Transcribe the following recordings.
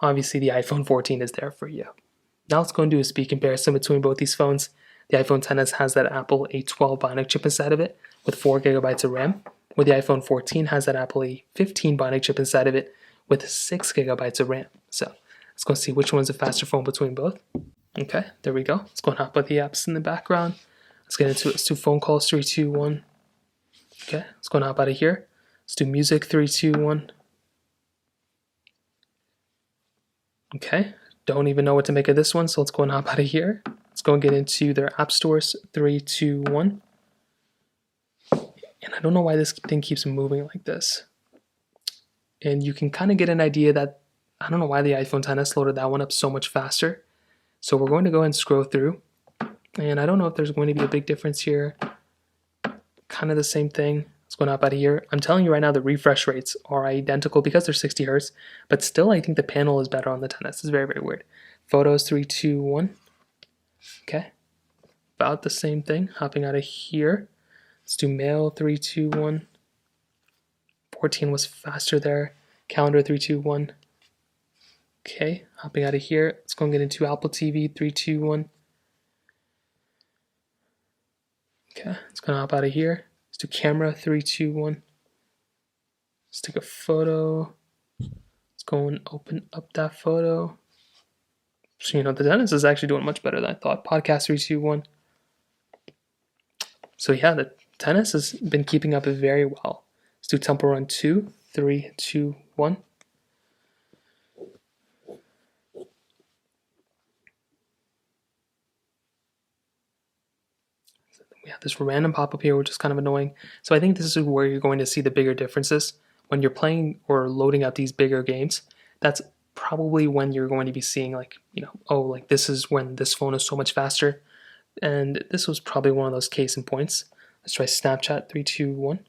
obviously the iPhone 14 is there for you. Now let's go and do a speed comparison between both these phones. The iPhone XS has that Apple A12 Bionic chip inside of it with 4 gigabytes of RAM, where the iPhone 14 has that Apple A15 Bionic chip inside of it with 6 gigabytes of RAM. So let's go see which one's a faster phone between both. Okay, there we go. Let's go and hop with the apps in the background. Let's get into it. Let's do phone calls, 3, 2, 1. Okay, let's go and hop out of here. Let's do music, 3, 2, 1. Okay, don't even know what to make of this one, so let's go and hop out of here. Let's go and get into their app stores, 3, 2, 1. And I don't know why this thing keeps moving like this. And you can kind of get an idea that, I don't know why the iPhone XS loaded that one up so much faster. So we're going to go ahead and scroll through. And I don't know if there's going to be a big difference here. Kind of the same thing. Let's go and hop out of here. I'm telling you right now the refresh rates are identical because they're 60 hertz. But still, I think the panel is better on the XS. It's very, very weird. Photos, 3, 2, 1. Okay. About the same thing. Hopping out of here. Let's do mail, 3, 2, 1. 14 was faster there. Calendar, 3, 2, 1. Okay, hopping out of here. Let's go and get into Apple TV, 3, 2, 1. Okay, let's go and hop out of here. Let's do camera, 3, 2, 1. Let's take a photo. Let's go and open up that photo. So, the XS is actually doing much better than I thought. Podcast, 3, 2, 1. So yeah, the XS has been keeping up very well. Let's do Temple Run 2, 3, 2, 1. We have this random pop-up here, which is kind of annoying. So I think this is where you're going to see the bigger differences. When you're playing or loading up these bigger games, that's probably when you're going to be seeing like, oh, like this is when this phone is so much faster. And this was probably one of those case in points. Let's try Snapchat, 3, 2, 1.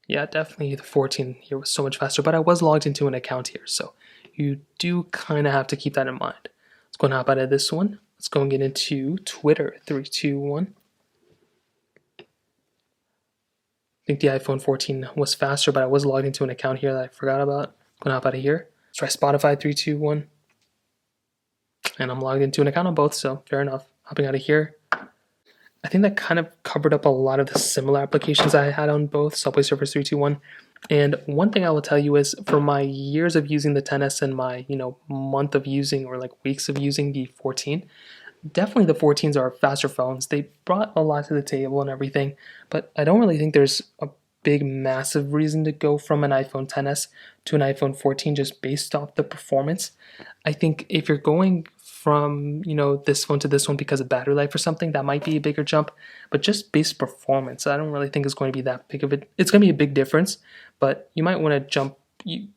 Yeah, definitely the 14 here was so much faster, but I was logged into an account here, so you do kind of have to keep that in mind. Let's go and hop out of this one. Let's go and get into Twitter, 3, 2, 1. I think the iPhone 14 was faster, but I was logged into an account here that I forgot about. Gonna hop out of here. Let's try Spotify, 3, 2, 1. And I'm logged into an account on both, so fair enough. Hopping out of here. I think that kind of covered up a lot of the similar applications I had on both, Subway Surfers 3, 2, 1. And one thing I will tell you is for my years of using the XS and my, month of using or like weeks of using the 14, definitely the 14s are faster phones. They brought a lot to the table and everything, but I don't really think there's a big, massive reason to go from an iPhone XS to an iPhone 14 just based off the performance. I think if you're going from, this phone to this one because of battery life or something, that might be a bigger jump, but just base performance, I don't really think it's going to be that big of it. It's going to be a big difference, but you might want to jump. You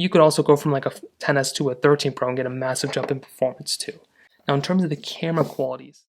could also go from like a XS to a 13 Pro and get a massive jump in performance too. Now, in terms of the camera qualities,